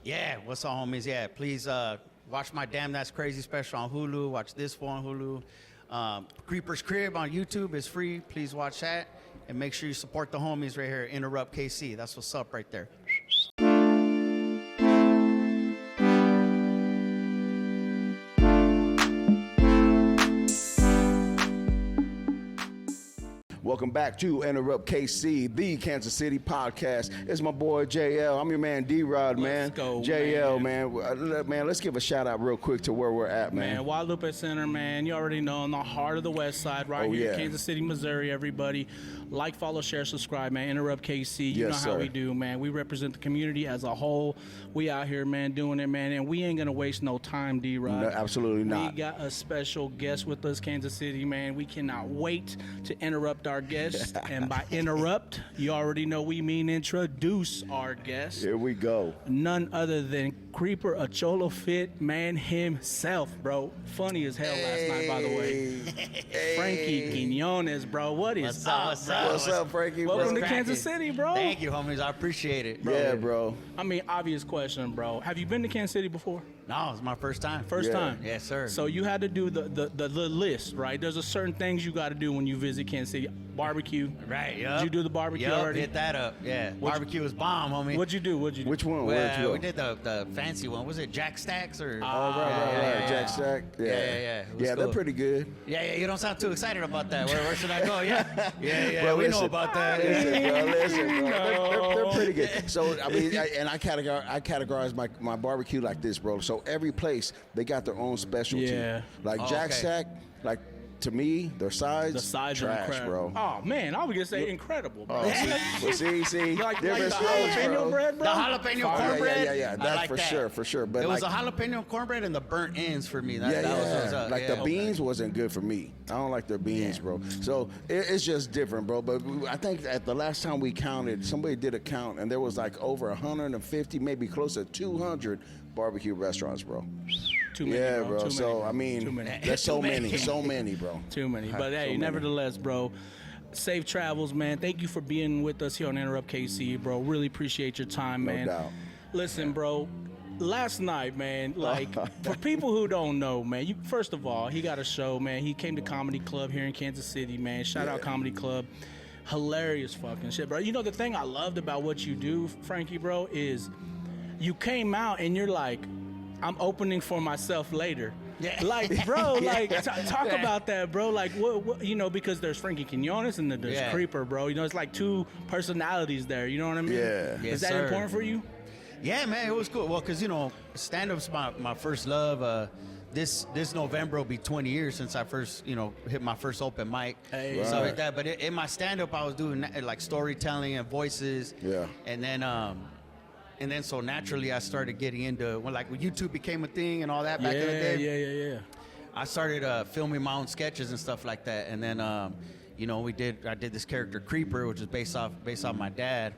Yeah, what's up, homies? Yeah, please watch my Damn That's Crazy special on Hulu. Watch this one on Hulu. Creeper's Crib on YouTube is free. Please watch that. And make sure you support the homies right here, Interrupt KC. That's what's up right there. Welcome back to Interrupt KC, the Kansas City podcast. It's my boy JL. I'm your man D-Rod, man. Let's go, JL, man. Let's give a shout out real quick to where we're at, man. Guadalupe Center, man. You already know, in the heart of the West Side, right here, Kansas City, Missouri. Everybody, like, follow, share, subscribe, man. Interrupt KC. You know how we do, man. We represent the community as a whole. We out here, man, doing it, man, and we ain't gonna waste no time, D-Rod. No, absolutely not. We got a special guest with us, Kansas City, man. We cannot wait to interrupt our guest, and by interrupt, you already know we mean introduce our guest. Here we go. None other than Creeper, a Cholofit man himself, bro. Funny as hell last night, by the way. Frankie Quiñones, bro. What is up, bro? What's up, Frankie? Welcome to Kansas City, bro. Thank you, homies. I appreciate it. Bro. Yeah, bro. I mean, obvious question, bro. Have you been to Kansas City before? No, it's my first time. First time? Yes, sir. So you had to do the list, right? There's a certain things you got to do when you visit Kansas City. Barbecue. Right, yeah. Did you do the barbecue already? Hit that up, yeah. Barbecue was bomb, homie. What'd you do? Which one? Well, we did the fancy one. Was it Jack Stacks or? Right. Jack Stack. Yeah. Yeah, they're pretty good. Yeah. You don't sound too excited about that. Where should I go? Yeah. Bro, we know about that. Listen, bro. They're pretty good. So I mean, I categorize my barbecue like this, bro. So every place they got their own specialty. Yeah. Like Jack Stack, like. To me, their sides are trash, incredible. bro. Oh man, I was gonna say incredible, bro. See, like the different jalapeno bread, bro. The jalapeno cornbread. Yeah. That's for sure. But it was a jalapeno cornbread and the burnt ends for me. That was like the beans wasn't good for me. I don't like their beans, bro. So it's just different, bro. But I think at the last time we counted, somebody did a count, and there was like over 150, maybe close to 200 barbecue restaurants, bro. Too many, bro. So I mean, there's so many, bro. Too many. But hey, nevertheless, bro, safe travels, man. Thank you for being with us here on Interrupt KC, bro. Really appreciate your time, man. No doubt. Listen, bro. Last night, man, like, for people who don't know, man, first of all, he got a show, man. He came to Comedy Club here in Kansas City, man. Shout out Comedy Club. Hilarious fucking shit, bro. You know, the thing I loved about what you do, Frankie, bro, is you came out and you're like, I'm opening for myself later. Yeah. Like, bro, like, talk about that, bro. Like, what, you know, because there's Frankie Quiñones and then there's Creeper, bro. You know, it's like two personalities there. You know what I mean? Yeah. Is that important for you? Yeah, man, it was cool. Well, because, you know, stand-up's my first love. This November will be 20 years since I first, you know, hit my first open mic. Hey, stuff like that. But in my stand-up, I was doing, like, storytelling and voices. Yeah. And then so naturally I started getting into when YouTube became a thing and all that back in the day. Yeah. I started filming my own sketches and stuff like that. And then you know, I did this character Creeper, which is based off my dad.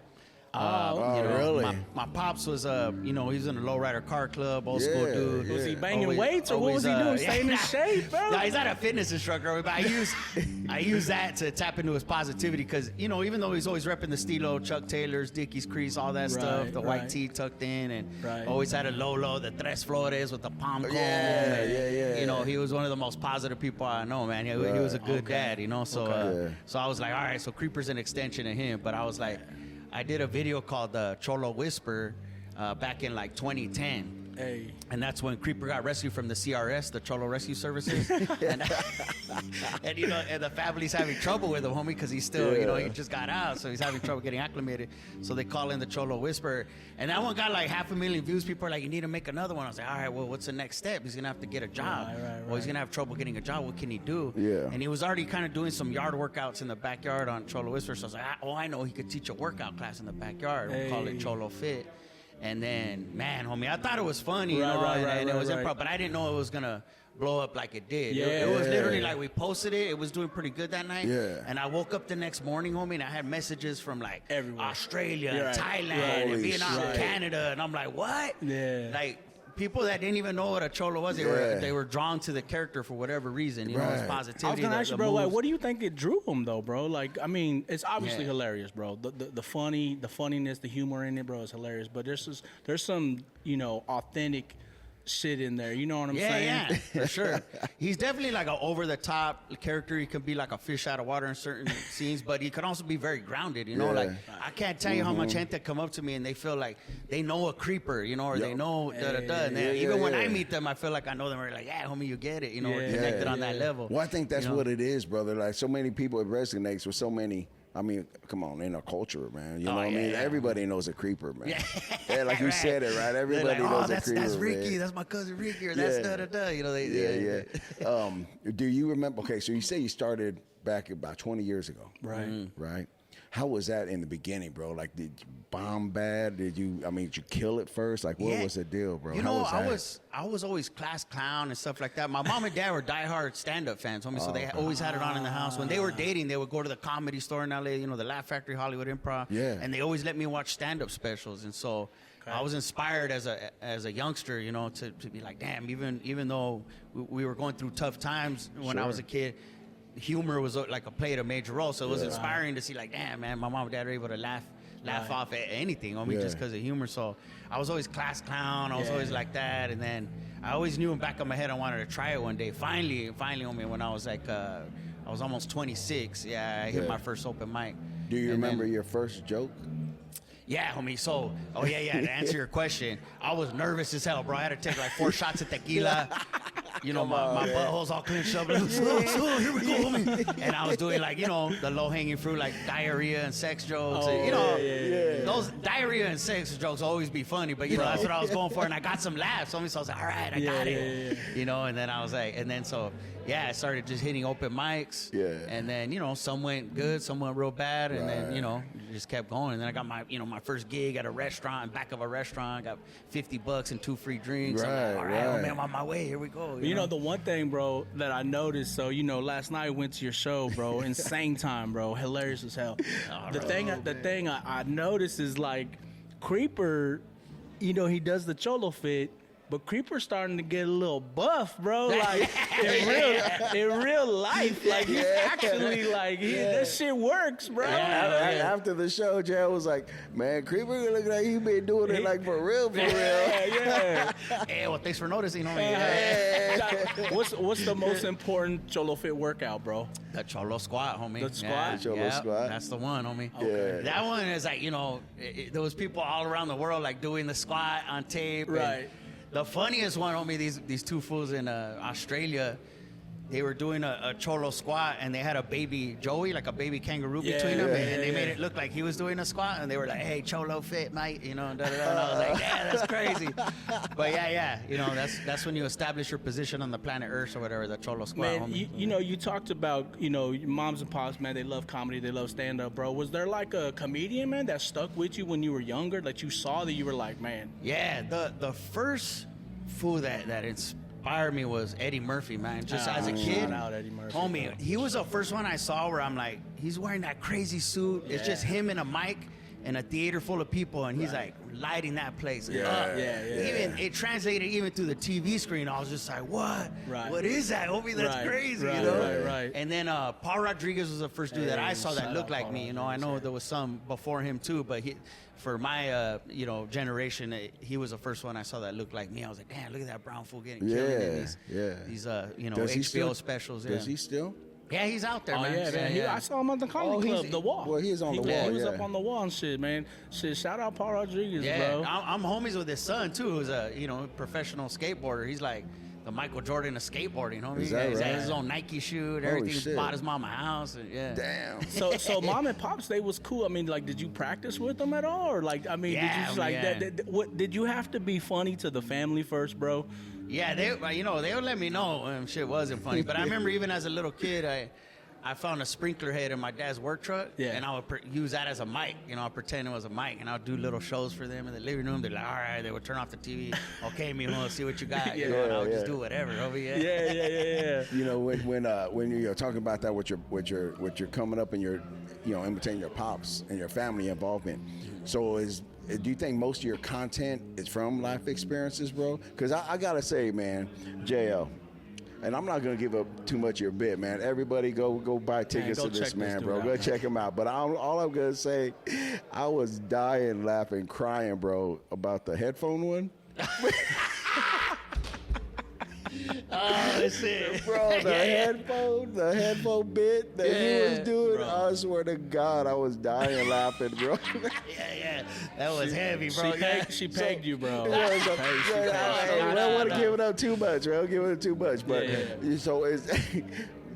Really? My pops was, you know, he's in a lowrider car club, old school dude. Was he banging weights or what was he doing? Staying in shape, bro? No, he's not a fitness instructor, but I use that to tap into his positivity because, you know, even though he's always repping the Stilo, Chuck Taylor's, Dickies Crease, all that stuff, the white tee tucked in, and always had a Lolo, the Tres Flores with the palm comb. Yeah. You know, he was one of the most positive people I know, man. He was a good dad, you know. So, so I was like, all right, so Creeper's an extension of him, but I was like, I did a video called the Cholo Whisper back in like 2010. Hey. And that's when Creeper got rescued from the CRS, the Cholo Rescue Services. and you know, and the family's having trouble with him, homie, because he's still, you know, he just got out, so he's having trouble getting acclimated. So they call in the Cholo Whisperer. And that one got like 500,000 views. People are like, you need to make another one. I was like, all right, well, what's the next step? He's going to have to get a job. Well, he's going to have trouble getting a job. What can he do? Yeah. And he was already kind of doing some yard workouts in the backyard on Cholo Whisperer. So I was like, oh, I know he could teach a workout class in the backyard. We'll call it Cholofit. And then, man, homie, I thought it was funny, and it was improv, but I didn't know it was gonna blow up like it did. It was literally like we posted it. It was doing pretty good that night. Yeah. And I woke up the next morning, homie, and I had messages from like everywhere. Australia, Thailand, and Vietnam, Canada, and I'm like, what? Yeah. Like people that didn't even know what a cholo was, they were drawn to the character for whatever reason. You know, his positivity. I was gonna ask you, bro, like, what do you think it drew him though, bro? Like, I mean, it's obviously hilarious, bro. The funniness, the humor in it, bro, is hilarious. But there's some, you know, authentic shit in there. You know what I'm saying? Yeah, for sure. He's definitely like an over-the-top character. He could be like a fish out of water in certain scenes, but he could also be very grounded, you know? Like, I can't tell you how much gente come up to me and they feel like they know a creeper, you know, or they know da-da-da. And even when I meet them, I feel like I know them. We're like, yeah, homie, you get it. You know, we're connected on that level. Well, I think that's what it is, brother. Like, so many people, it resonates with so many. I mean, come on, in our culture, man. You know what I mean? Everybody knows a creeper, man. Yeah, like you said it, right? Everybody knows a creeper. That's Ricky. Man. That's my cousin Ricky. Or that's da-da-da. You know, do you remember? Okay, so you say you started back about 20 years ago. Right. Right. How was that in the beginning, bro? Like, did you bomb bad? Did you kill it first? Like, what was the deal, bro? You know, I was always class clown and stuff like that. My mom and dad were diehard stand-up fans, homie, so they always had it on in the house. When they were dating, they would go to the Comedy Store in LA, you know, the Laugh Factory, Hollywood Improv. Yeah. And they always let me watch stand-up specials. And so I was inspired as a youngster, you know, to be like, damn, even though we were going through tough times when I was a kid, humor was like played a major role, so it was inspiring to see like, damn, man, my mom and dad were able to laugh off at anything on me just because of humor. So I was always class clown. I was always like that, and then I always knew in the back of my head I wanted to try it one day. Finally, homie, when I was like, I was almost 26. I hit my first open mic. Do you remember your first joke? Yeah, homie. So, to answer your question, I was nervous as hell, bro. I had to take like 4 shots of tequila. You know, my butthole's all clenched up. Like, so, here we go, homie. And I was doing like, you know, the low-hanging fruit, like diarrhea and sex jokes. And, you know, those diarrhea and sex jokes always be funny, but, you know, that's what I was going for. And I got some laughs, homie. So I was like, all right, I got it. You know, and then I was like, I started just hitting open mics. Yeah. And then, you know, some went good, some went real bad. And then, you know, just kept going. And then I got my first gig at a restaurant, back of a restaurant. Got $50 and 2 free drinks. Right, I'm like, all right, man, I'm on my way. Here we go. You know, the one thing, bro, that I noticed, so, you know, last night I went to your show, bro, insane time, bro, hilarious as hell. The thing I noticed is, like, Creeper, you know, he does the Cholofit, but Creeper's starting to get a little buff, bro. Like in real life, like he's actually like that shit works, bro. After the show, Jared was like, "Man, Creeper look like he been doing it like for real, for real." Hey, well, thanks for noticing, What's the most important Cholofit workout, bro? The Cholo squat, homie. The squat? The Cholo squat. That's the one, homie. Okay. That one is like, you know, there was people all around the world like doing the squat on tape. Right. The funniest one, homie, these 2 fools in Australia, they were doing a cholo squat, and they had a baby Joey, like a baby kangaroo between them, and they made it look like he was doing a squat, and they were like, hey, cholo fit, mate, you know, and I was like, yeah, that's crazy. But you know, that's when you establish your position on the planet Earth or whatever, the cholo squat, man, homie. you know, you talked about, you know, your moms and pops, man, they love comedy, they love stand-up, bro. Was there like a comedian, man, that stuck with you when you were younger, that you saw that you were like, man? Yeah, the first fool that inspired me was Eddie Murphy, man. Just as a kid, shout out Eddie Murphy, homie, bro. He was the first one I saw where I'm like, he's wearing that crazy suit. It's just him and a mic and a theater full of people, and he's like lighting that place up. Even it translated even through the TV screen. I was just like, what? Right. What is that, homie? That's crazy, you know? Right. And then Paul Rodriguez was the first dude that I saw that looked like me. You know, I know there was some before him too, but for my you know, generation, he was the first one I saw that looked like me. I was like, damn, look at that brown fool getting killed in these you know, HBO specials. Does he still? Yeah, he's out there, man. Man. I saw him on the comedy club, the wall. Well, he is on the wall. He was up on the wall and shit, man. Shit, shout out Paul Rodriguez, bro. I'm homies with his son too, who's a, you know, professional skateboarder. He's like the Michael Jordan of skateboarding, you know? He's got his own Nike shoe and everything. Bought his mama a house. And, Damn. So mom and pops, they was cool. I mean, like, did you practice with them at all? Or like, I mean, did you just like what did you have to be funny to the family first, bro? Yeah, they would let me know when shit wasn't funny. But I remember even as a little kid, I found a sprinkler head in my dad's work truck, and I would use that as a mic. You know, I'd pretend it was a mic, and I'd do little shows for them in the living room. They're like, all right, they would turn off the TV. Okay, mijo, see what you got. You know, and I would just do whatever. Yeah. You know, when you're talking about that, what you're coming up and you're, you know, imitating your pops and your family involvement. So is do you think most of your content is from life experiences, bro? Because I gotta say, man, JL, and I'm not gonna give up too much of your bit, man. Everybody go buy tickets go to this check man, this bro. dude Go out, check him out. But all I'm gonna say, I was dying, laughing, crying, bro, about the headphone one. Oh shit, Bro, the headphone bit that he was doing, bro. I swear to God, I was dying laughing, bro. Yeah, that was heavy, bro. She pegged you, bro. Yeah, so, I don't want to give it up too much, bro. Give it up too much, but so it's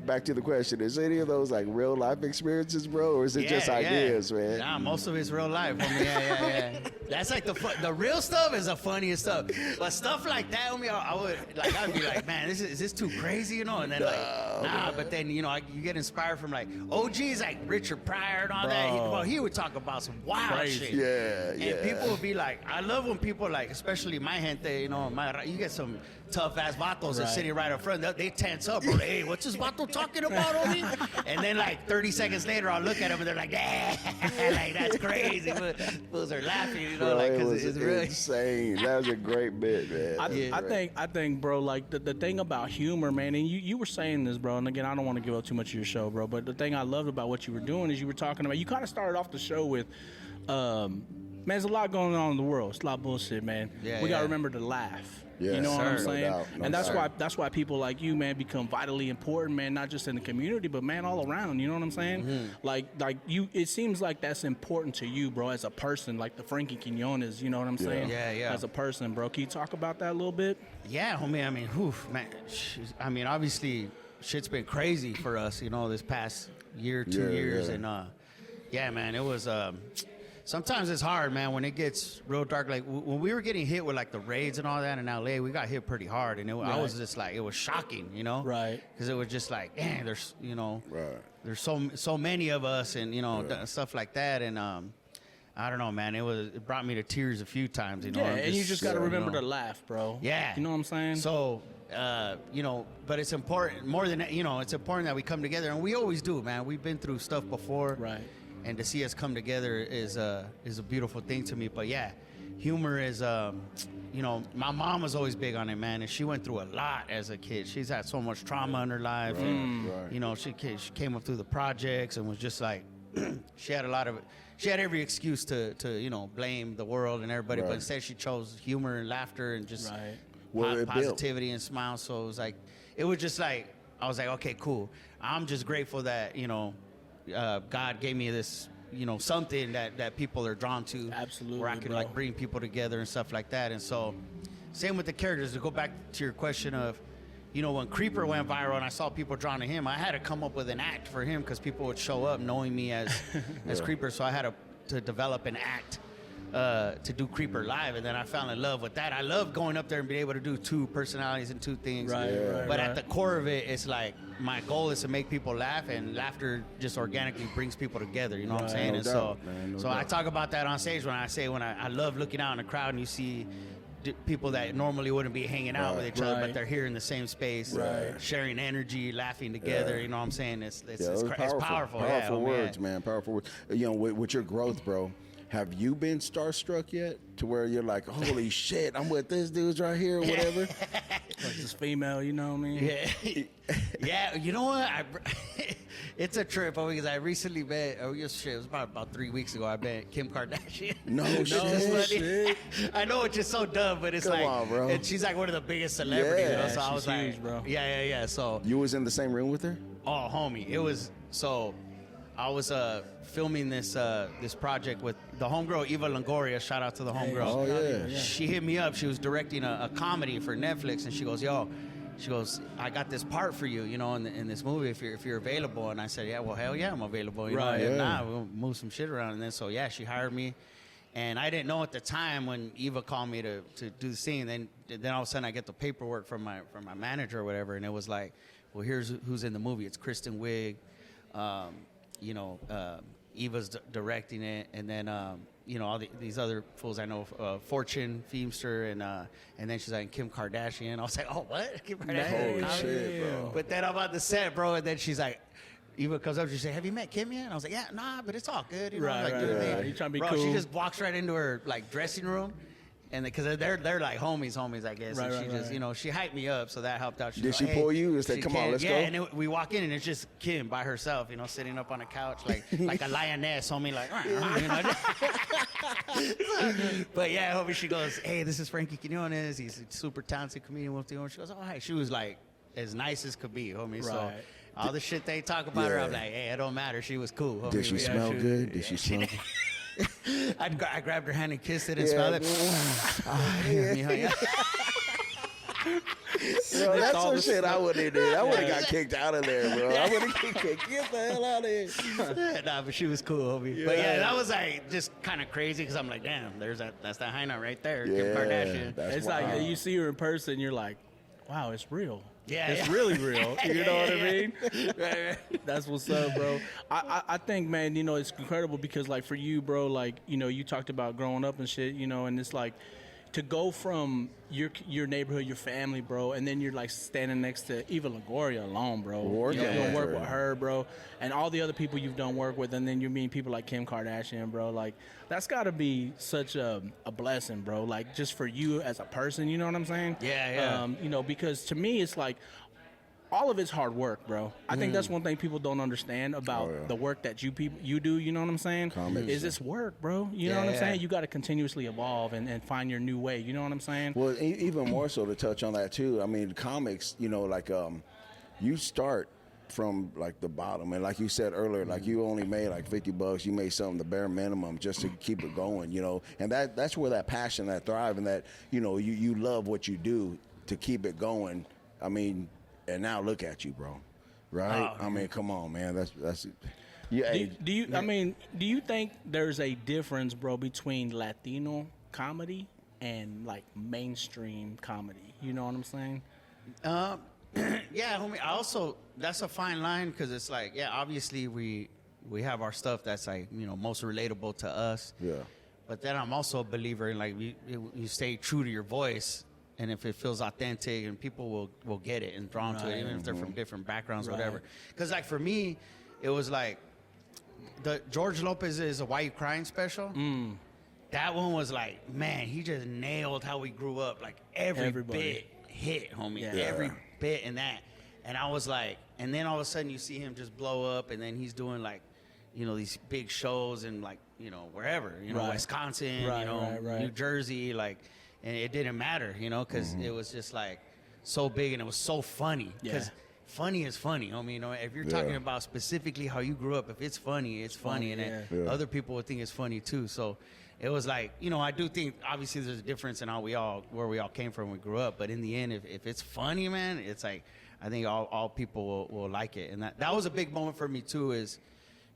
back to the question: is any of those like real life experiences, bro, or is it just ideas, man? Nah, most of it's real life, homie. Yeah. That's like the real stuff is the funniest stuff, but stuff like that, homie, I'd be like, man, is this too crazy, you know? And then nah, but then you get inspired from like OGs like Richard Pryor and all that. He would talk about some wild shit. Yeah. And people would be like, I love when people like, especially my gente, you get some tough ass vatos that sitting right up front. They tense up, bro. Hey, what's this vato talking about, homie? And then like 30 seconds later, I'll look at them and they're like, like that's crazy. Fools are laughing, Bro, like it because was it's really insane. That was a great bit, man. I think, bro, like the thing about humor, man, and you were saying this, bro, and again, I don't want to give up too much of your show, bro, but the thing I loved about what you were doing is you were talking about, you kind of started off the show with, man, there's a lot going on in the world. It's a lot of bullshit, man. We got to remember to laugh. Yes, you know what I'm saying? No and doubt. that's why people like you, man, become vitally important, man, not just in the community, but man, all around. You know what I'm saying? Mm-hmm. Like you, it seems like that's important to you, bro, as a person, like the Frankie Quiñones. You know what I'm saying? Yeah. As a person, bro. Can you talk about that a little bit? Yeah, homie. I mean, man. I mean, obviously, shit's been crazy for us, this past year, 2 years, and yeah, man, it was. Sometimes it's hard, man, when it gets real dark. Like when we were getting hit with like the raids and all that in LA, we got hit pretty hard, and I was just like, it was shocking, Right. Because it was just like, damn, there's, Right. there's so many of us, and stuff like that, and I don't know, man. It brought me to tears a few times, Yeah, and you just got to remember to laugh, bro. Yeah. You know what I'm saying? So, but it's important, more than, it's important that we come together, and we always do, man. We've been through stuff before. Right. And to see us come together is a beautiful thing to me. But yeah, humor is, my mom was always big on it, man. And she went through a lot as a kid. She's had so much trauma in her life. And, she came up through the projects and was just like, she had every excuse to blame the world and everybody. But instead she chose humor and laughter and just positivity and smiles. So it was just like, I was like, okay, cool. I'm just grateful that, God gave me this, something that people are drawn to. Absolutely, where I can bro. like bring people together and stuff like that. And so, same with the characters. To go back to your question of, when Creeper went viral and I saw people drawn to him, I had to come up with an act for him because people would show up knowing me as Creeper. So I had to develop an act to do Creeper live, and then I fell in love with that. I love going up there and being able to do two personalities and two things. But at the core of it, it's like my goal is to make people laugh, and laughter just organically brings people together. You know what I'm saying? No And doubt, man, no so I doubt. talk about that on stage when I love looking out in the crowd and you see people that normally wouldn't be hanging out with each other, but they're here in the same space, sharing energy, laughing together. You know what I'm saying? It's powerful. Powerful words, man. Powerful words. With your growth, bro. Have you been starstruck yet? To where you're like, holy shit, I'm with this dude's right here or whatever? Like this female, you know what I mean? Yeah. You know what? It's a trip because I recently met. It was about 3 weeks ago. I met Kim Kardashian. No shit. I know it's just so dumb, but it's Come like, on, bro. and she's like one of the biggest celebrities. Yeah, So I was she's like, huge, bro. Yeah. So You was in the same room with her? oh, homie, it was so. I was filming this project with the homegirl Eva Longoria. Shout out to the homegirl. Oh, yeah. She hit me up. She was directing a comedy for Netflix, and she goes, I got this part for you, in this movie if you're available. And I said, yeah, well, hell yeah, I'm available. If not, we'll move some shit around. And then so yeah, she hired me, and I didn't know at the time when Eva called me to do the scene. Then all of a sudden I get the paperwork from my manager or whatever, and it was like, well, here's who's in the movie. It's Kristen Wiig. Eva's directing it, and then all these other fools I know, Fortune Feemster, and then she's like Kim Kardashian. I was like, oh, what? Kim Kardashian? Holy shit, bro. But then I'm on the set, bro, and then she's like, Eva comes up, she said, "Have you met Kim yet?" And I was like, "Yeah, nah, but it's all good." You know, Right, like, right, do the right. thing. You trying to be Bro, cool. she just walks right into her like dressing room, and because they're like homies, I guess. Right, and she right, just, right. you know, she hyped me up, so that helped out. Did was she like, pull you and say, she "Come on, can." let's yeah, go"? and we walk in, and it's just Kim by herself, you know, sitting up on a couch like a lioness, homie, like, you know. But yeah, homie, she goes, "Hey, this is Frankie Quiñones. He's a super talented comedian." She goes, "Oh, hi." She was like as nice as could be, homie. So Right. all the shit they talk about her, I'm Yeah. like, hey, it don't matter. She was cool. Homie. Did she Yeah, smell was- good? Did she smell good? I grabbed her hand and kissed it and Yeah. smelled it. Yeah. Bro, that's all some the shit I wouldn't have did. I would have got kicked out of there, bro. I would have kicked. Get the hell out of here. Nah, but she was cool, homie. But yeah, that was like just kind of crazy because I'm like, damn, that's that highlight right there, Kim Kardashian. that's It's wild. like you see her in person, you're like, wow, it's real. Yeah, It's yeah. really real. You know what I mean? Right. That's what's up, bro. I think, man, you know, it's incredible because, like, for you, bro, like, you know, you talked about growing up and shit, you know, and it's like to go from your neighborhood, your family, bro, and then you're like standing next to Eva Longoria alone, bro. Working You're doing with work her. with her, bro, and all the other people you've done work with, and then you're meeting people like Kim Kardashian, bro. Like, that's got to be such a blessing, bro. Like, just for you as a person, you know what I'm saying? Yeah, yeah. You know, because to me, it's like, all of it's hard work, bro. I think that's one thing people don't understand about Oh, yeah. the work that you do. You know what I'm saying? Comics. Is this work, bro? You know Yeah, what I'm yeah. saying? You got to continuously evolve and find your new way. You know what I'm saying? Well, even more so to touch on that too. I mean, comics. You know, like you start from like the bottom, and like you said earlier, like you only made like $50. You made something the bare minimum just to keep it going. You know, and that's where that passion, that thrive, and that you love what you do to keep it going. I mean. And now look at you, bro. Right? Oh, I mean, come on, man. That's yeah. Do you? I mean, do you think there's a difference, bro, between Latino comedy and like mainstream comedy? You know what I'm saying? Yeah, homie. Also, that's a fine line because it's like, yeah, obviously we have our stuff that's like, you know, most relatable to us. Yeah. But then I'm also a believer in like you stay true to your voice, and if it feels authentic, and people will get it and drawn to it, even if they're from different backgrounds, or whatever. Because like for me, it was like the George Lopez's "Why You Crying" special. That one was like, man, he just nailed how we grew up. Like Everybody. bit hit, homie. Yeah. Every bit in that. And I was like, and then all of a sudden you see him just blow up, and then he's doing like, you know, these big shows in like, you know, wherever, you know, Right. Wisconsin, Right, you know, right. New Jersey, like, and it didn't matter, you know, because it was just like so big and it was so funny. Because Yeah. funny is funny, homie. You know, if you're talking about specifically how you grew up, if it's funny, it's funny, and then Yeah. other people would think it's funny too. So it was like, you know, I do think obviously there's a difference in how where we all came from when we grew up. But in the end, if it's funny, man, it's like I think all people will like it. And that was a big moment for me too. Is,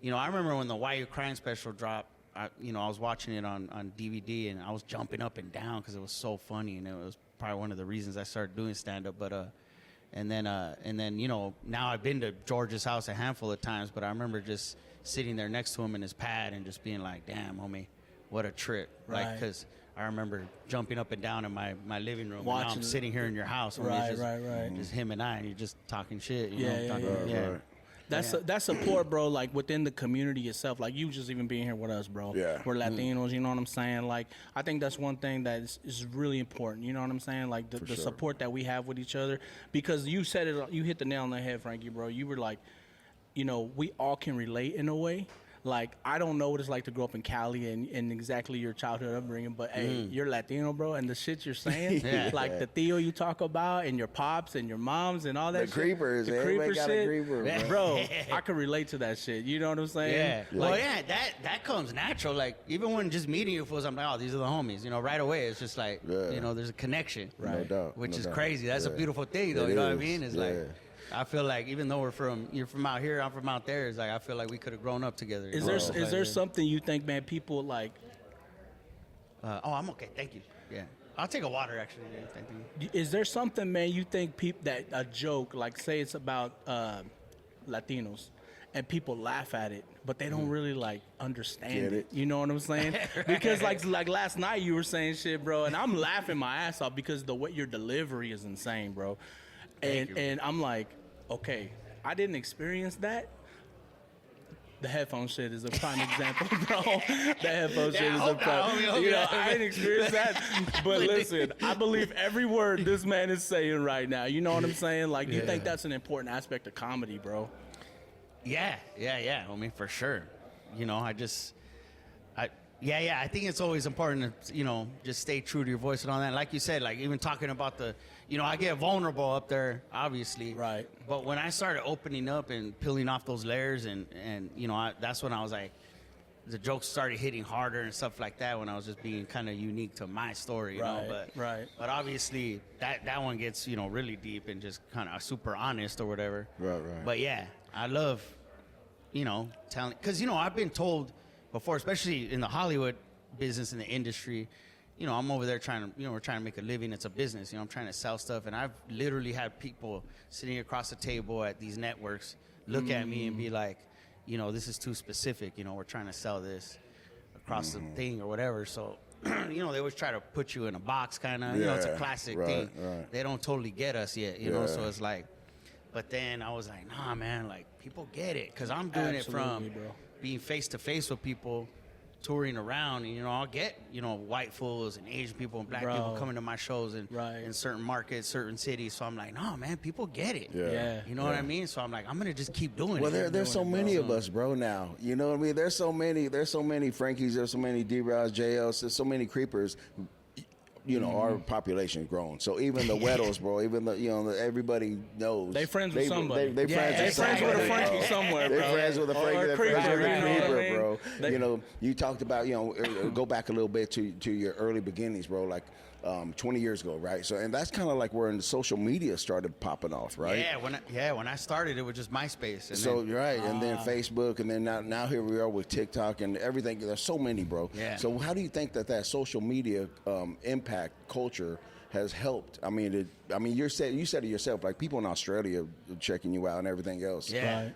you know, I remember when the "Why You Crying" special dropped. I was watching it on DVD, and I was jumping up and down because it was so funny, and it was probably one of the reasons I started doing stand up. But and then you know, now I've been to George's house a handful of times, but I remember just sitting there next to him in his pad and just being like, "Damn, homie, what a trip!" Like, Right. because I remember jumping up and down in my living room. And now Watching I'm it. sitting here in your house, homie, Right, just, right. just him and I, and you're just talking shit. You Yeah, know, yeah, talking, yeah. Right. That's support, bro. Like within the community itself, like you just even being here with us, bro. Yeah. We're Latinos, you know what I'm saying? Like I think that's one thing that is really important. You know what I'm saying? Like the sure. support that we have with each other. Because you said it, you hit the nail on the head, Frankie, bro. You were like, you know, we all can relate in a way. Like, I don't know what it's like to grow up in Cali and exactly your childhood upbringing, but hey, you're Latino, bro, and the shit you're saying, Yeah. like the Theo you talk about, and your pops and your moms and all that The shit. creepers, the everybody creeper got a shit. creeper, bro. Bro, I can relate to that shit. You know what I'm saying? Yeah. Like, Well, yeah, that comes natural. Like, even when just meeting you fools, I'm like, oh, these are the homies. You know, right away, it's just like, Yeah. you know, there's a connection. No doubt. Which no is doubt. crazy. That's a Yeah. beautiful thing, though. It You know what I is. mean? It's Yeah. like, I feel like even though you're from out here, I'm from out there. It's like I feel like we could have grown up together. you Is know? there It's is like, there something you think, man, people like? oh, I'm okay. Thank you. Yeah. I'll take a water, actually. Yeah, thank you. Is there something, man, you think people that a joke, like say it's about Latinos, and people laugh at it, but they don't really like understand Get it. it. You know what I'm saying? Because like last night you were saying shit, bro, and I'm laughing my ass off because the way your delivery is insane, bro. Thank you. And I'm like, okay, I didn't experience that, The headphone shit is a prime example, bro. The headphone shit is a prime. You know, I ain't experienced that, but listen, I believe every word this man is saying right now. You know what I'm saying? Like, you think that's an important aspect of comedy, bro? Yeah. I mean, for sure. You know, I think it's always important to, you know, just stay true to your voice and all that. Like you said, like even talking about you know, I get vulnerable up there, obviously. Right. But when I started opening up and peeling off those layers and you know, that's when I was like, the jokes started hitting harder and stuff like that when I was just being kind of unique to my story, you know. But obviously that one gets, you know, really deep and just kind of super honest or whatever. Right. But yeah, I love, you know, telling, because, you know, I've been told before, especially in the Hollywood business, in the industry, you know, I'm over there trying to, you know, we're trying to make a living. It's a business, you know, I'm trying to sell stuff. And I've literally had people sitting across the table at these networks look at me and be like, you know, this is too specific. You know, we're trying to sell this across the thing or whatever. So, you know, they always try to put you in a box kind of, you know, it's a classic thing. Right. They don't totally get us yet, you know, so it's like, but then I was like, nah, man, like people get it. Cause I'm doing it from being face to face with people, touring around, and, you know, I'll get, you know, white fools and Asian people and black people coming to my shows in certain markets, certain cities. So I'm like, no, man, people get it. You know what I mean? So I'm like, I'm gonna just keep doing it. Well, there's so many of us, bro. Now, you know what I mean? There's so many Frankies. There's so many D-Rods, JLs. There's so many Creepers. You know, our population grown. So even the Weddles, bro, even the, you know, everybody knows. They friends with somebody. They friends with a Frankie somewhere, bro. They're friends with a Frankie. They're friends with a Creeper, bro. You know, you talked about, you know, go back a little bit to your early beginnings, bro, like 20 years ago, right? So, and that's kind of like where the social media started popping off, right? When I started, it was just MySpace. And so, and then Facebook, and then now here we are with TikTok and everything. There's so many, bro. Yeah. So how do you think that social media impact culture has helped? I mean, you said it yourself, like people in Australia checking you out and everything else. Yeah.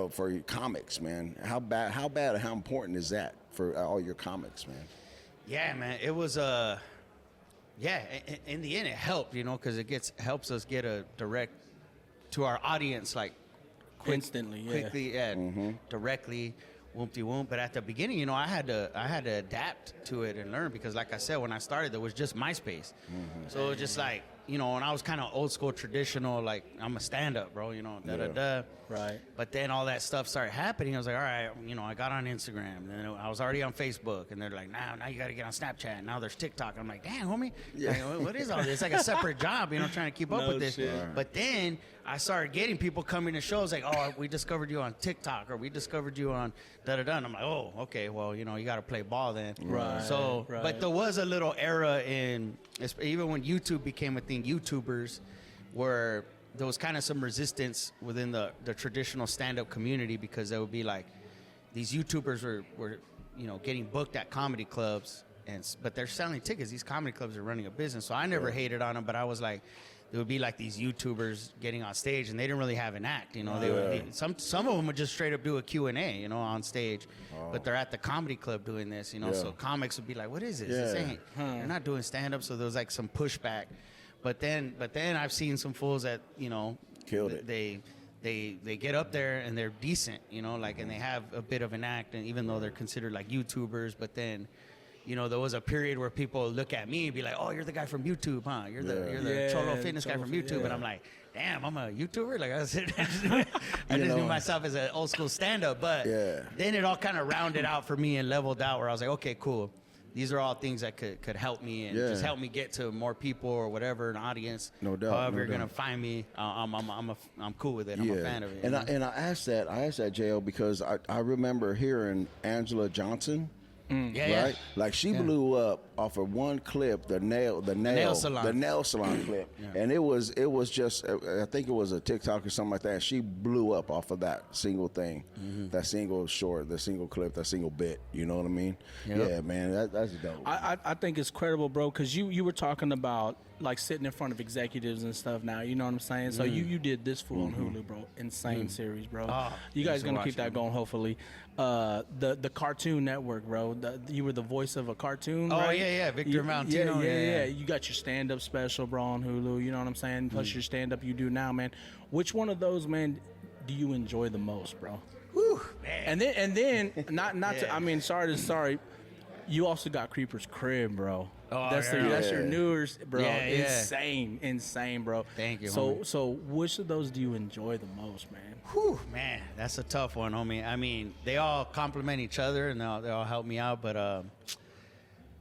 For your comics, man. How bad and how important is that for all your comics, man? Yeah, man. It was in the end, it helped, you know, because it helps us get a direct to our audience, like quickly, directly, whoop-de-whoop. But at the beginning, you know, I had to adapt to it and learn, because, like I said, when I started, there was just MySpace, so it was just like, you know, and I was kind of old school, traditional, like I'm a stand-up, bro, you know, Right. But then all that stuff started happening. I was like, all right, you know, I got on Instagram, and then I was already on Facebook, and they're like, now you got to get on Snapchat. Now there's TikTok. I'm like, damn, homie, like, what is all this? It's like a separate job, you know, trying to keep up with this. Right. But then I started getting people coming to shows like, oh, we discovered you on TikTok, or we discovered you on And I'm like, oh, okay, well, you know, you got to play ball then. Right. So, but there was a little era even when YouTube became a thing, YouTubers were, there was kind of some resistance within the traditional stand-up community, because there would be like, these YouTubers were you know, getting booked at comedy clubs, but they're selling tickets. These comedy clubs are running a business. So I never hated on them, but I was like, there would be like these YouTubers getting on stage, and they didn't really have an act, you know. Some of them would just straight up do a Q&A, you know, on stage, but they're at the comedy club doing this, you know. So comics would be like, what is this? This ain't. They're not doing stand-up, so there was like some pushback. But then I've seen some fools that, you know, killed it. They get up there and they're decent, you know, like, and they have a bit of an act, and even though they're considered like YouTubers, but then, you know, there was a period where people look at me and be like, oh, you're the guy from YouTube, huh? You're the Cholo Fitness guy from YouTube. And I'm like, damn, I'm a YouTuber? Like, I just knew myself as an old school stand-up. But then it all kind of rounded out for me and leveled out, where I was like, okay, cool. These are all things that could help me and just help me get to more people or whatever, an audience. No doubt. However you're gonna find me, I'm cool with it. I'm a fan of it. And I asked that JL, because I remember hearing Angela Johnson. Right? Like, she blew up off of one clip, the nail salon clip. And it was just, I think it was a TikTok or something like that. She blew up off of that single thing, that single short, the single clip, that single bit. You know what I mean? Yeah, man, that's dope. I think it's credible, bro, because you were talking about like sitting in front of executives and stuff now, you know what I'm saying? So you did this fool on Hulu, bro. Insane series, bro. You guys gonna keep that going, hopefully. The Cartoon Network, bro. You were the voice of a cartoon, right? Yeah, Victor Valentino. Yeah. You got your stand-up special, bro, on Hulu, you know what I'm saying? Plus your stand-up you do now, man. Which one of those, man, do you enjoy the most, bro? Whew. And then not to, I mean, sorry. You also got Creeper's Crib, bro. Oh, that's your newest, bro. Yeah, Insane, bro. Thank you, So homie. so which of those do you enjoy the most, man? Whew, man, that's a tough one, homie. I mean, they all complement each other and they all help me out, but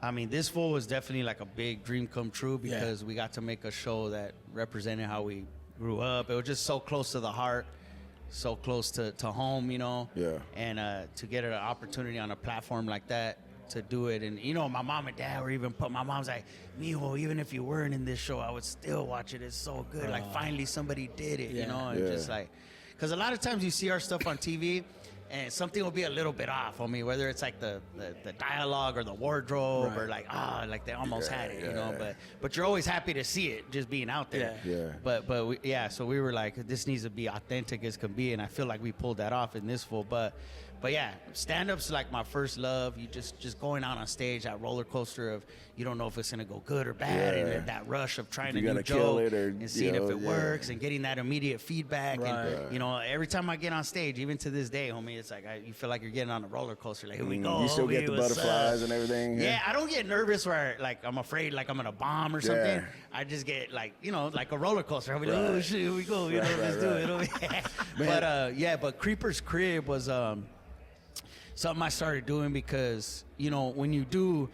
I mean, this fool was definitely like a big dream come true because we got to make a show that represented how we grew up. It was just so close to the heart, so close to home, you know. Yeah. And to get an opportunity on a platform like that to do it, and you know, my mom and dad were even my mom's like, Mijo, even if you weren't in this show, I would still watch it. It's so good. Like finally somebody did it, you know, and just like, because a lot of times you see our stuff on TV. And something will be a little bit off on me, whether it's like the dialogue or the wardrobe or like they almost had it, you know. But you're always happy to see it just being out there. But so we were like, this needs to be authentic as can be, and I feel like we pulled that off in this full. But yeah, stand-up's like my first love. You just going out on stage, that roller coaster of you don't know if it's gonna go good or bad, and then that rush of trying a new joke and seeing if it works and getting that immediate feedback. And you know, every time I get on stage, even to this day, homie, it's like you feel like you're getting on a roller coaster. Like here we go. You still homie, get the butterflies and everything. Yeah, I don't get nervous where like I'm afraid like I'm gonna bomb or something. I just get like, you know, like a roller coaster. I'll be like, oh shit, here we go. You know, let's do it. But Creeper's Crib was something I started doing because, you know, when you do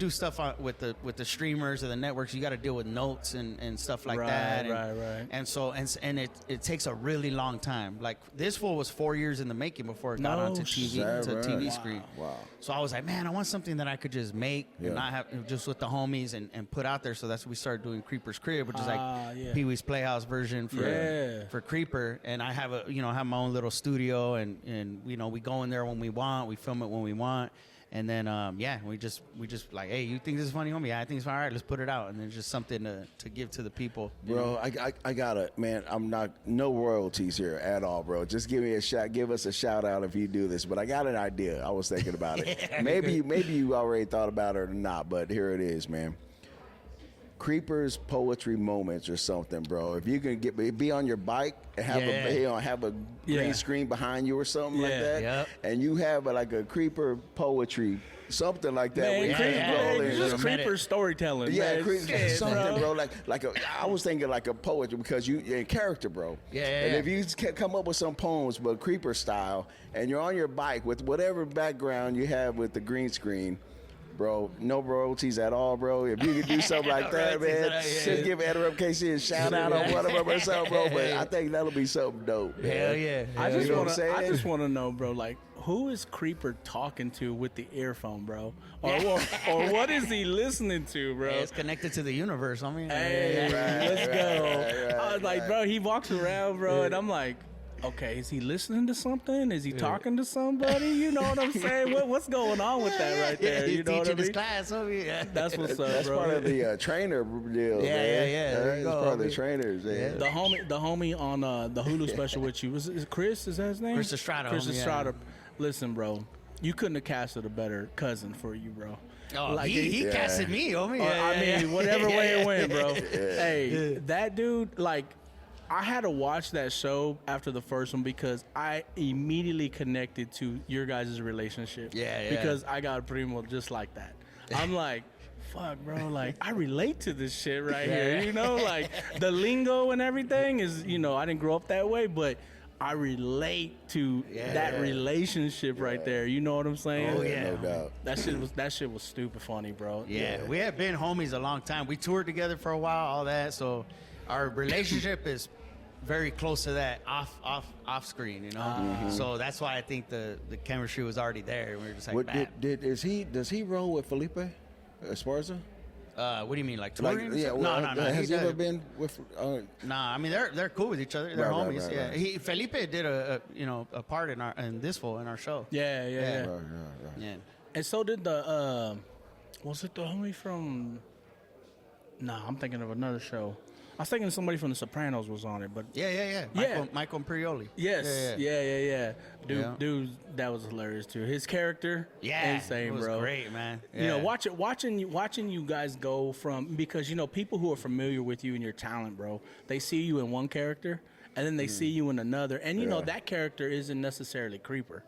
stuff with the streamers or the networks, you got to deal with notes and stuff like that. Right. And so it takes a really long time. Like this fool was 4 years in the making before it got onto TV, to TV screen. Wow. So I was like, man, I want something that I could just make and not have just with the homies and put out there. So that's what we started doing Creeper's Crib, which is like Pee Wee's Playhouse version for Creeper. And I have have my own little studio and you know, we go in there when we want, we film it when we want. And then, we just like, hey, you think this is funny, homie? Yeah, I think it's fine. All right, let's put it out. And then just something to give to the people. Bro, I gotta, man, I'm not, no royalties here at all, bro. Just give us a shout out if you do this. But I got an idea. I was thinking about it. Maybe you already thought about it or not, but here it is, man. Creeper's poetry moments or something, bro. If you can be on your bike and have a green screen behind you or something like that, and you have like a Creeper poetry, something like that. Man, just Creeper storytelling. Yeah, something, bro. Like I was thinking like a poetry because you in character, bro. And if you come up with some poems, but Creeper style, and you're on your bike with whatever background you have with the green screen. Bro, no royalties at all, bro. If you could do something like that, man, just give ENTERRUPT KC a shout out on whatever or something, bro. But I think that'll be something dope. Hell yeah. I just want to know, bro, like, who is Creeper talking to with the earphone, bro? Or what is he listening to, bro? It's connected to the universe. I mean, let's go. I was like, bro, he walks around, bro, and I'm like, okay, is he listening to something? Is he talking to somebody? You know what I'm saying? What's going on with that right there? He's you know what I mean? His class, That's what's up, That's bro. part of the trainer deal. There you That's go, part of the trainers. The homie on the Hulu special with you is Chris? Is that his name? Chris Estrada. Chris Estrada. Listen, bro, you couldn't have casted a better cousin for you, bro. Oh, like, he casted me, homie. I mean, whatever way it went, bro. Hey, that dude, like, I had to watch that show after the first one because I immediately connected to your guys' relationship. Because I got a primo just like that. I'm like, fuck, bro, like, I relate to this shit right here. You know, like, the lingo and everything is, you know, I didn't grow up that way, but I relate to that relationship right there. You know what I'm saying? Oh, yeah. No doubt. That shit was stupid funny, bro. Yeah, we have been homies a long time. We toured together for a while, all that, so our relationship is very close to that off screen, you know. So that's why I think the chemistry was already there. We were just like, does he roll with Felipe Esparza? What do you mean, like touring? No. Has he ever been with? Nah, I mean they're cool with each other. They're homies. Right. Felipe did a part in our show. Yeah. And so did the was it the homie from? Nah, I'm thinking of another show. I was thinking somebody from The Sopranos was on it, but Michael Imperioli. Yes, dude, that was hilarious too. His character, insane, it was bro. Great, man. You know, watching you guys go from, because you know people who are familiar with you and your talent, bro, they see you in one character, and then they see you in another, and you know that character isn't necessarily Creeper.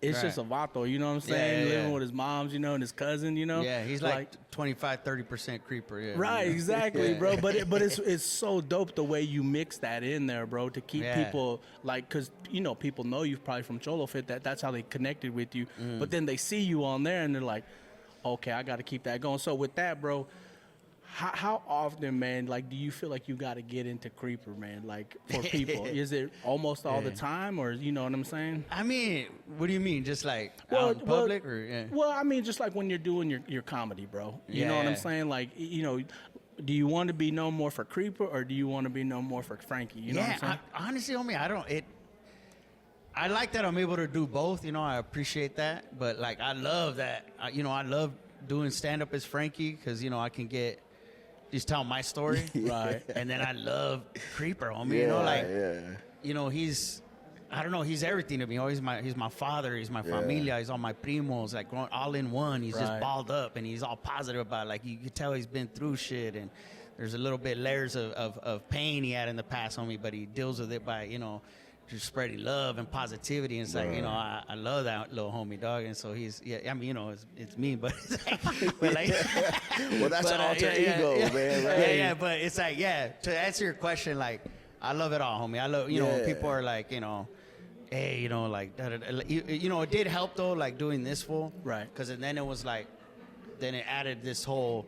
It's just a vato, you know what I'm saying? Living with his moms, you know, and his cousin, you know. Yeah, he's like 25-30% Creeper. Yeah. Right, exactly, bro. But it's so dope the way you mix that in there, bro, to keep people like, because you know people know you probably from Cholofit, that's how they connected with you. But then they see you on there and they're like, okay, I got to keep that going. So with that, bro, how often, man, like, do you feel like you got to get into Creeper, man, like, for people? Is it almost all the time, or you know what I'm saying? I mean, what do you mean? Just like out in public? Or, Well, I mean, just like when you're doing your comedy, bro. You know what I'm saying? Like, you know, do you want to be known more for Creeper, or do you want to be known more for Frankie? You know what I'm saying? Honestly, homie, I like that I'm able to do both. You know, I appreciate that. But, like, I love that. You know, I love doing stand-up as Frankie because, you know, I can just tell my story. Right. And then I love Creeper, homie. You know, like, you know, he's everything to me. Oh, he's my father. He's my familia. He's all my primos, like all in one. He's just balled up and he's all positive about it. Like, you could tell he's been through shit, and there's a little bit layers of pain he had in the past, homie, but he deals with it by, you know, just spreading love and positivity. And it's like, you know, I love that little homie, dog. And so he's, I mean, you know, it's me, but it's like, well, that's an alter ego, man. Right? Yeah, but it's like, to answer your question, like, I love it all, homie. I love, you know, when people are like, you know, hey, you know, like, you know, it did help though, like doing this fool. Right. Because then it was like, then it added this whole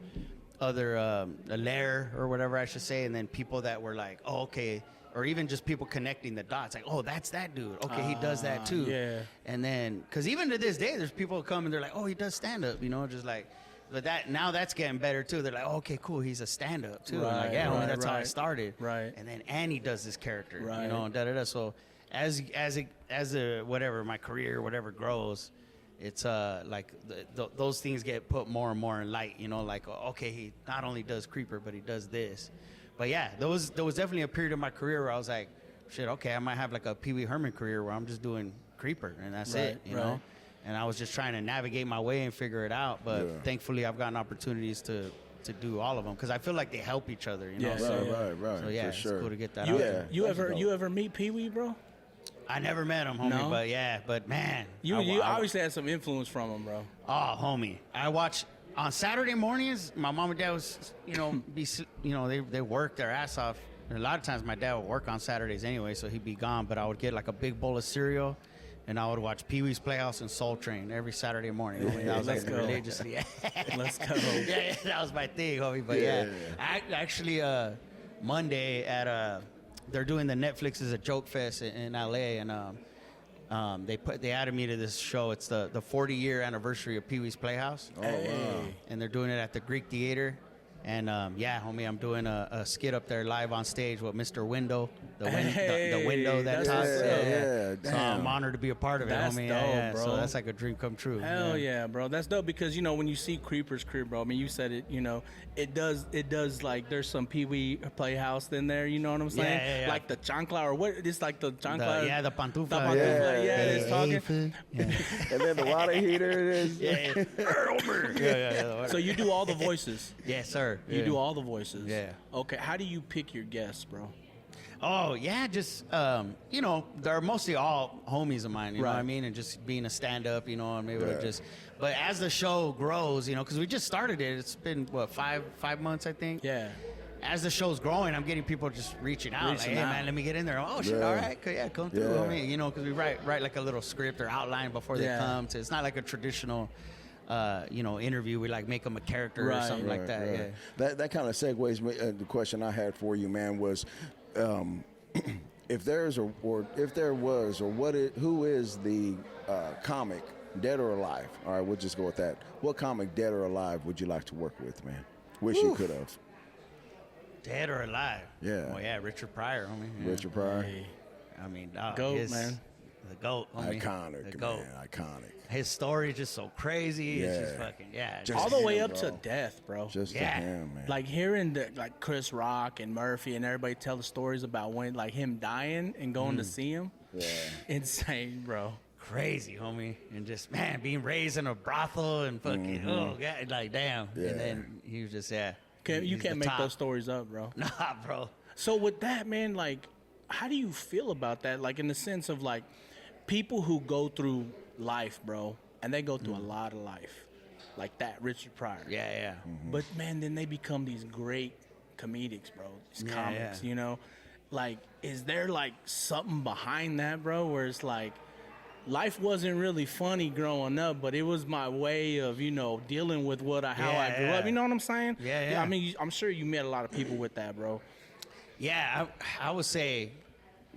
other a layer or whatever I should say. And then people that were like, oh, okay. Or even just people connecting the dots, like, oh, that's that dude. Okay, he does that too. Yeah. And then, because even to this day, there's people who come and they're like, oh, he does stand up, you know, just like, but now that's getting better too. They're like, oh, okay, cool, he's a stand up too. Right, like, yeah, homie, that's how I started. Right. And then Annie does this character, Right. you know, da. So as whatever my career, whatever grows, it's like those things get put more and more in light, you know, like, okay, he not only does Creeper, but he does this. But yeah, there was definitely a period of my career where I was like, shit, okay, I might have like a Pee Wee Herman career where I'm just doing Creeper and that's it, you know? And I was just trying to navigate my way and figure it out. But thankfully, I've gotten opportunities to do all of them because I feel like they help each other, you know? Right. So yeah, for sure. it's cool to get that out there. You ever meet Pee Wee, bro? I never met him, homie, No? but man. You obviously had some influence from him, bro. Oh, homie. I watch on Saturday mornings, my mom and dad was, you know, they work their ass off. And a lot of times my dad would work on Saturdays anyway, so he'd be gone. But I would get like a big bowl of cereal, and I would watch Pee Wee's Playhouse and Soul Train every Saturday morning. Homie. That was like religiously. Let's go. Yeah, that was my thing, homie. But I actually Monday at they're doing the Netflix is a Joke Fest in LA, and they added me to this show. It's the 40-year anniversary of Pee Wee's Playhouse. Oh, wow. And they're doing it at the Greek Theater. And homie, I'm doing a skit up there live on stage with Mr. Window, the window that talks. So I'm honored to be a part of it, That's homie. dope, bro. So that's like a dream come true. Hell yeah, bro. That's dope because, you know, when you see Creeper's crib, bro, I mean, you said it, you know, it does like there's some Pee Wee Playhouse in there, you know what I'm saying? Yeah. Like the chancla or what? It's like the chancla. The pantufla. The pantufla, it's talking. And then the water heater is. Yeah. So you do all the voices. Yes, sir. You do all the voices. Yeah. Okay, how do you pick your guests, bro? Oh, yeah, just, you know, they're mostly all homies of mine, you know what I mean? And just being a stand-up, you know, I'm able to just... But as the show grows, you know, because we just started it. It's been, what, five months, I think? Yeah. As the show's growing, I'm getting people just reaching out. Hey, man, let me get in there. Oh, shit, all right. Come through, homie. You know, because we write like a little script or outline before they come. It's not like a traditional... you know, interview. We like make them a character or something like that. Right. Yeah. That kind of segues me. The question I had for you, man, was if there was who is the comic, dead or alive? All right, we'll just go with that. What comic, dead or alive, would you like to work with, man? Wish you could have. Dead or alive? Yeah. Oh yeah, Richard Pryor, homie. Yeah. Richard Pryor. Hey. I mean, GOAT, man. The GOAT, homie. Iconic, The GOAT. man. Iconic. His story is just so crazy. It's just fucking Just all the way him, up bro. to death, bro. Just to him, man. Like hearing like Chris Rock and Murphy and everybody tell the stories about when like him dying and going to see him. Yeah. Insane, bro. crazy, homie. And just, man, being raised in a brothel and fucking, oh, God, like, damn. Yeah. And then he was just, You can't make those stories up, bro. Nah, bro. So with that, man, like, how do you feel about that? Like in the sense of like people who go through life, bro, and they go through a lot of life, like that Richard Pryor. Yeah, yeah. Mm-hmm. But man, then they become these great comedics, bro. These comics, yeah. you know. Like, is there like something behind that, bro? Where it's like, life wasn't really funny growing up, but it was my way of, you know, dealing with how I grew up. You know what I'm saying? Yeah. I mean, I'm sure you met a lot of people with that, bro. Yeah, I would say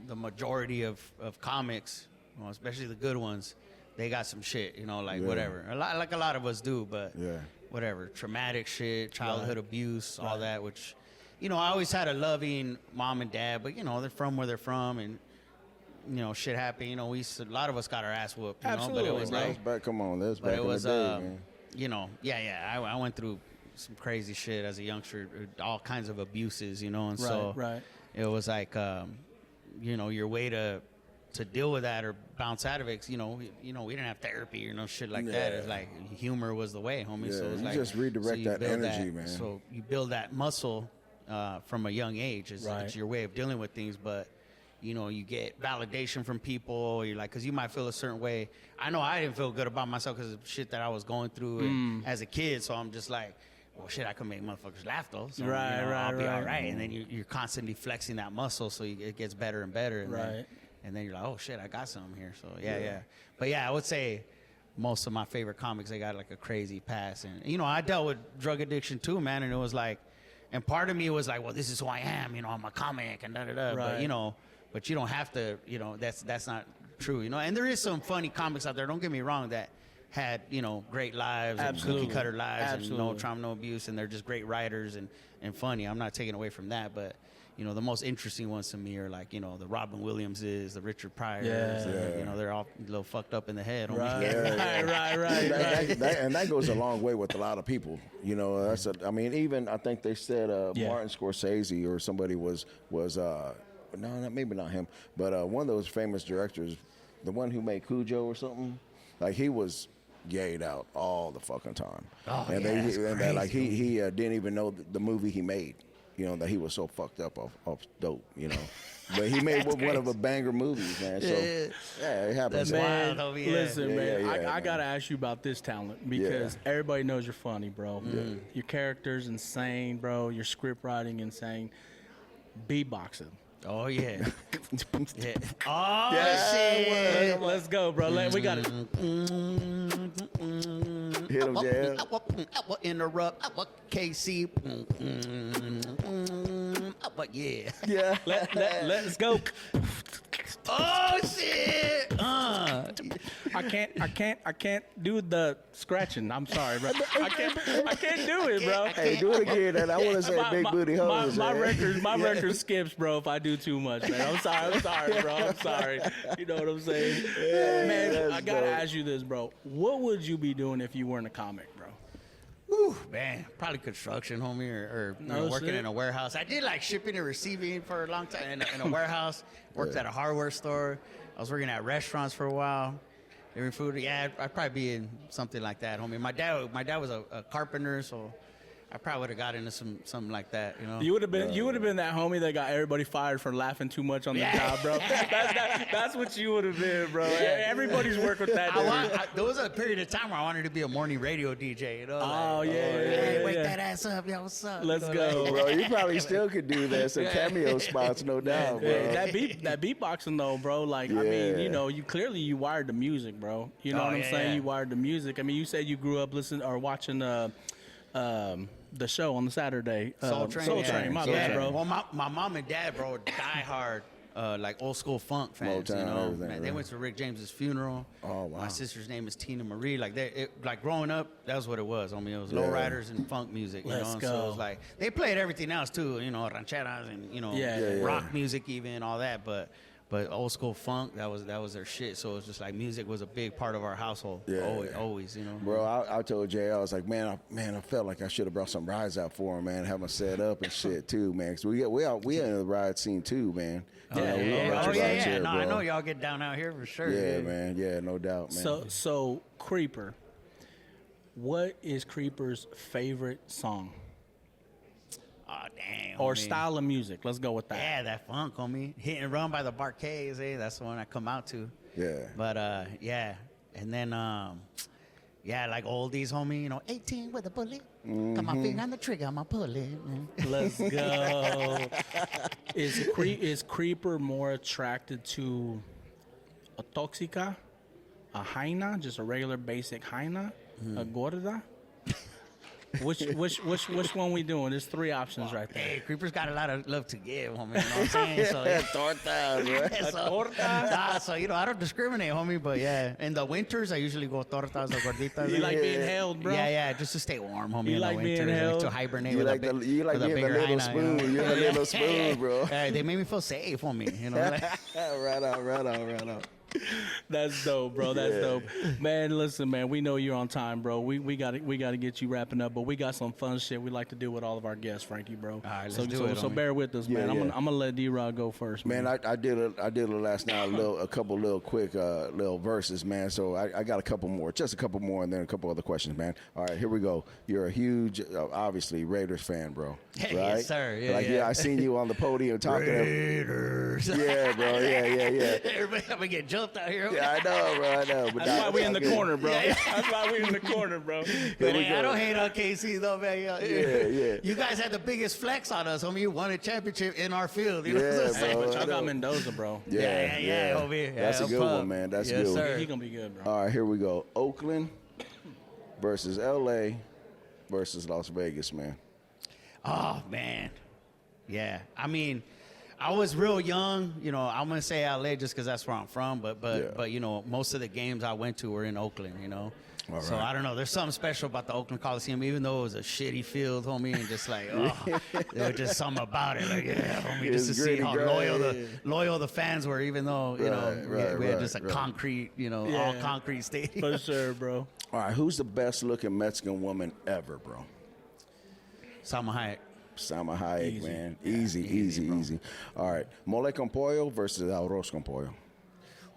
the majority of comics, well, especially the good ones, they got some shit, you know, like whatever. A lot of us do, but whatever. Traumatic shit, childhood abuse, all that, which, you know, I always had a loving mom and dad, but, you know, they're from where they're from, and, you know, shit happened. You know, a lot of us got our ass whooped, you know, but it was like, come on, that's back in the day, man. you know, I went through some crazy shit as a youngster, all kinds of abuses, you know, and it was like, you know, your way to deal with that or bounce out of it. You know, we didn't have therapy or no shit like that. It's like humor was the way, homie. Yeah, so it's you like, just redirect that energy, man. So you build that muscle from a young age. It's your way of dealing with things, but. You know, you get validation from people. You're like, because you might feel a certain way. I know I didn't feel good about myself because of shit that I was going through as a kid. So I'm just like, well, shit, I can make motherfuckers laugh though. So, I'll be all right. And then you're constantly flexing that muscle, so it gets better and better. And then you're like, oh shit, I got something here. So yeah. But yeah, I would say most of my favorite comics, they got like a crazy past. And you know, I dealt with drug addiction too, man. And it was like, and part of me was like, well, this is who I am. You know, I'm a comic and da-da-da. But you know. But you don't have to, you know, that's not true, you know. And there is some funny comics out there, don't get me wrong, that had, you know, great lives and cookie cutter lives and no trauma, no abuse, and they're just great writers and funny. I'm not taking away from that, but, you know, the most interesting ones to me are like, you know, the Robin Williamses, the Richard Pryors, you know, they're all a little fucked up in the head. Right. And that goes a long way with a lot of people. You know, I mean, even I think they said Martin Scorsese or somebody was no, maybe not him, but one of those famous directors, the one who made Cujo or something, like he was yayed out all the fucking time. Oh, and crazy. like he didn't even know the movie he made, you know, that he was so fucked up off dope, you know. But he made one of the banger movies, man. So yeah, it happens. Man, wild, listen, man, I gotta ask you about this talent because everybody knows you're funny, bro. Your character's insane, bro. Your script writing insane. Beatboxing. Oh yeah. Oh shit. Let's go, bro. We got it. Hit him, Jam. Interrupt KC. But yeah. Let's go. Oh shit. I can't do the scratching. I'm sorry, bro. I can't do it, bro. Hey, do it again. And I want to say big booty hoes. My record skips, bro, if I do too much, man. I'm sorry, bro. I'm sorry. You know what I'm saying? Man, I gotta ask you this, bro. What would you be doing if you weren't a comic, bro? Whew, man, probably construction, homie, or you know, working in a warehouse. I did like shipping and receiving for a long time in a warehouse. Worked at a hardware store. I was working at restaurants for a while. Delivering food. Yeah, I'd probably be in something like that, homie. My dad was a carpenter, so I probably would have got into something like that, you know. You would have been that homie that got everybody fired for laughing too much on the job, bro. That's what you would have been, bro. Everybody's worked with that. There was a period of time where I wanted to be a morning radio DJ, you know. Oh, like, yeah. Wake that ass up, yo, what's up? Let's go, bro. You probably still could do that. Some cameo spots, no doubt, bro. That beatboxing though, bro. Like, I mean, you know, you wired the music, bro. You know what I'm saying? You wired the music. I mean, you said you grew up listening or watching the show on the Saturday. Soul Train. My bad, bro. Well, my mom and dad, bro, die hard, like old school funk fans. Motown, you know, everything, man, they went to Rick James's funeral. Oh wow. My sister's name is Tina Marie. Like like growing up, that was what it was. I mean, it was lowriders and funk music. You Let's know, go. so it was like they played everything else too. You know, rancheras and you know, rock music even all that, But old school funk, that was their shit. So it was just like music was a big part of our household. Always, you know. Bro, I told Jay, I was like, man, I felt like I should have brought some rides out for him, man, have them set up and shit too, man. Cause we in the ride scene too, man. Yeah. No, I know y'all get down out here for sure. Yeah, man. Yeah, no doubt, man. So Creeper, what is Creeper's favorite song? Oh, dang. Or homie. style of music. Let's go with that. Yeah, that funk, homie. Hit and Run by the Barcades, that's the one I come out to. Yeah. But, yeah. And then, yeah, like oldies, homie, 18 with a bullet. Got my finger on the trigger, I'm a bullet. Let's go. Is Creeper more attracted to a Toxica, a Jaina, just a regular basic Jaina, a Gorda? Which one we doing? There's 3 options right there. Hey, Creeper's got a lot of love to give, homie. You know what I'm saying? So, yeah. Tortas, right? So, I don't discriminate, homie. But yeah, in the winters, I usually go tortas or gorditas. You like being held, bro? Yeah, just to stay warm, homie. You in like the being winters, held? to hibernate You with like a the big, you like with a being the bigger little hyena, spoon. You're the little spoon, bro. They made me feel safe, homie. Right on. That's dope, bro. That's dope. Man, listen, man, we know you're on time, bro. We got to get you wrapping up, but we got some fun shit we like to do with all of our guests, Frankie, bro. All right, let's so do it, so homie. bear with us, man. Yeah, I'm gonna let D-Rod go first, man. Man, I did it last night. A couple little quick little verses, man. So I got a couple more, just a couple more, and then a couple other questions, man. All right, here we go. You're a huge, obviously Raiders fan, bro. Right? Yes, sir. I seen you on the podium talking. Raiders. Yeah, bro. Yeah. Everybody gonna get jumped out here. Yeah, I know, bro. I know. But That's why we in the good. corner, bro. Yeah. That's why we in the corner, bro. But we hey, I go. don't hate on KC though, man. Yeah. You guys had the biggest flex on us, homie. You won a championship in our field. You know Yeah, what I'm bro. saying? But I y'all got know. Mendoza, bro. Yeah, homie. That's a Yeah, good pub. one, man. That's a Yes, good sir. one. He gonna be good, bro. All right, here we go. Oakland versus LA versus Las Vegas, man. Oh man, yeah. I mean, I was real young. I'm gonna say LA just because that's where I'm from. But most of the games I went to were in Oakland. All So right. I don't know. There's something special about the Oakland Coliseum, even though it was a shitty field, homie, and just like, there was just something about it, like, yeah, homie, It's just to see gritty, how gritty. loyal the fans were, even though we had just a concrete, all Yeah. concrete stadium. For sure, bro. All right, who's the best looking Mexican woman ever, bro? Salma Hayek. Salma Hayek, Easy. man. Easy. All right, mole con pollo versus arroz con pollo.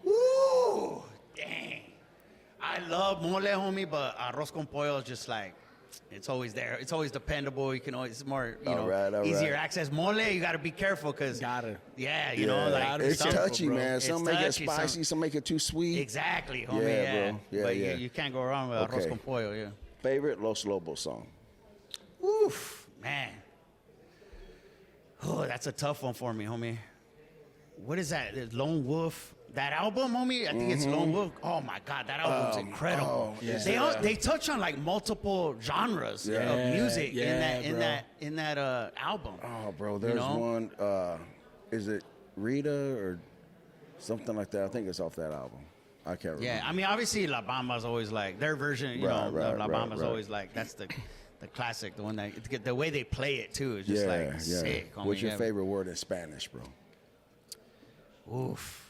Woo! Dang. I love mole, homie, but arroz con pollo is just like, it's always there. It's always dependable. You can always, it's more, All right. easier access. Mole, you got to be careful because, Gotta. yeah, like, it's some- touchy, bro. man. It's Some make it touchy, some- spicy, some make it too sweet. Exactly, homie. Yeah, Yeah, bro. Yeah, but yeah. You can't go wrong with arroz Okay. con pollo. Yeah. Favorite Los Lobos song? Oof, man. Oh, that's a tough one for me, homie. What is that? The Lone Wolf. That album, homie. I think it's Lone Wolf. Oh my God, that album's incredible. They touch on like multiple genres of music in that album. Oh, bro, there's one. Is it Rita or something like that? I think it's off that album. I can't remember. Yeah, I mean, obviously La Bamba's always like their version. Right, of La Bamba's always like that's the classic, the one that the way they play it too is just like sick. Homie. What's your favorite word in Spanish, bro? Oof.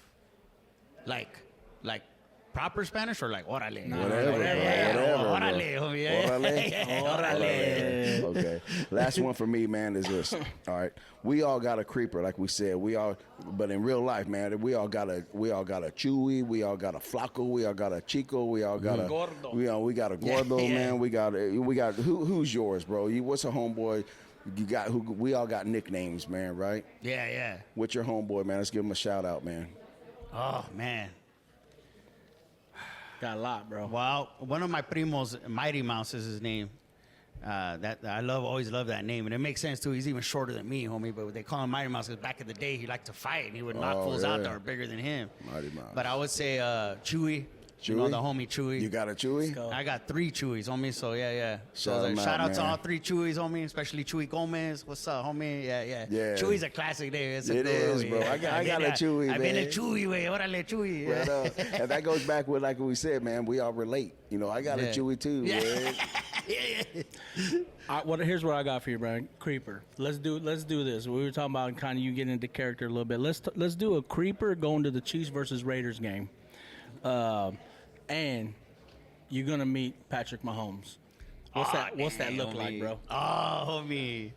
Like proper Spanish or like órale? Whatever, bro. Órale, homie. Yeah. Órale. Okay. Last one for me, man, is this. All right. We all got a creeper, like we said. But in real life, man, we all got a Chewy, we all got a Flaco, we all got a Chico, we all got Gordo. we got a Gordo, man. We got who's yours, bro? What's a homeboy? We all got nicknames, man, right? Yeah. What's your homeboy, man? Let's give him a shout out, man. Oh man. Got a lot, bro. Well, one of my primos, Mighty Mouse is his name. That I always love that name, and it makes sense too. He's even shorter than me, homie. But they call him Mighty Mouse because back in the day he liked to fight and he would knock fools out that were bigger than him. Mighty Mouse. But I would say Chewy. You know, Chewy? the homie Chewy. You got a Chewy? I got 3 Chewies, homie. So yeah. Shout 'em out, shout out to man. all 3 Chewies, homie. Especially Chewy Gomez. What's up, homie? Yeah. Yeah. Chewy's a classic name. It is, bro. I got a Chewy, I've been a man. Chewy way. Órale, Chewy. But, and that goes back with like we said, man. We all relate. I got a Yeah. Chewy too, man. Here's what I got for you, Brian. Creeper. Let's do this. We were talking about kind of you getting into character a little bit. Let's do a Creeper going to the Chiefs versus Raiders game, and you're gonna meet Patrick Mahomes. What's that look like, bro? Oh, homie.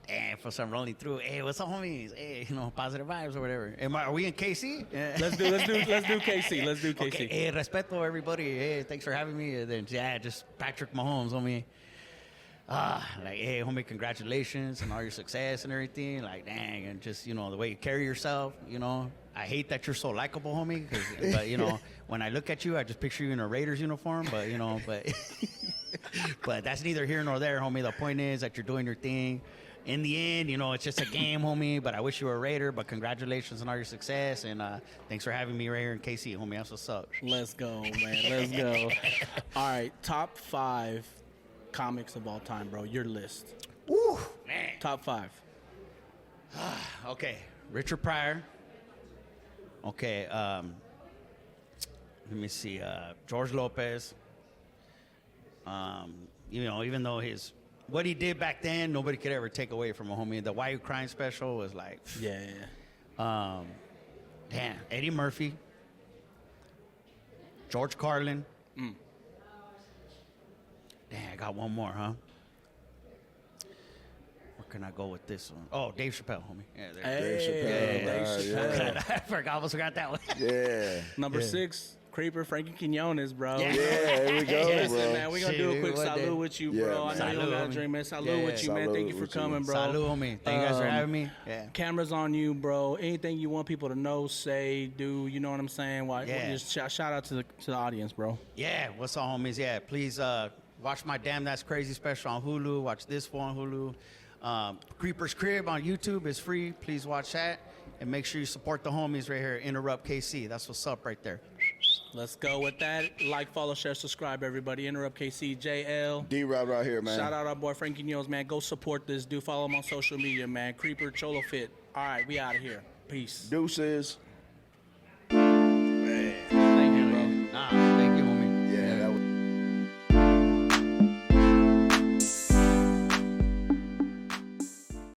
And for some rolling through, hey, what's up, homies? Hey, positive vibes or whatever. Are we in KC? Let's do KC. Let's do KC. Okay, hey, respeto everybody. Hey, thanks for having me. And then just Patrick Mahomes, homie. like, hey, homie, congratulations on all your success and everything. Like, dang, and just, you know, the way you carry yourself, you know. I hate that you're so likable, homie. But, you know, when I look at you, I just picture you in a Raiders uniform. But, you know, but that's neither here nor there, homie. The point is that you're doing your thing. In the end, you know, it's just a game, homie. But I wish you were a Raider. But congratulations on all your success. And thanks for having me right here in KC, homie. That's what's up. Let's go, man. Let's go. All right, top 5 comics of all time, bro. Your list. Woo, man. Top 5. Okay, Richard Pryor. Okay, let me see. George Lopez. You know, even though what he did back then, nobody could ever take away from a homie. The Why You Crying special was like, Yeah. damn. Eddie Murphy. George Carlin. Damn, I got one more, huh? Where can I go with this one? Oh, Dave Chappelle, homie. Yeah, there. Dave Chappelle. I forgot, almost forgot that one. Yeah. Number 6, Creeper, Frankie Quiñones, bro. Yeah. Yeah, here we go, Listen, bro. man, we're going to do a quick Shit, salute with you, Yeah, bro. man. I know you don't got Salute, to drink, man. Salute Yeah, with you, man. salute Thank you for with you. coming, bro. Salute, homie. Thank you guys for having me. Yeah. Cameras on you, bro. Anything you want people to know, say, do, you know what I'm saying? Why, Yeah. Just shout out to the audience, bro. Yeah, what's up, homies? Yeah, please watch my Damn That's Crazy special on Hulu. Watch this one on Hulu. Creeper's Crib on YouTube is free. Please watch that. And make sure you support the homies right here, Interrupt KC. That's what's up right there. Let's go with that. Like, follow, share, subscribe, everybody. Interrupt KC, JL. D-Rod right here, man. Shout out our boy Frankie Quiñones, man. Go support this dude. Follow him on social media, man. Creeper, Cholofit. All right, we out of here. Peace. Deuces.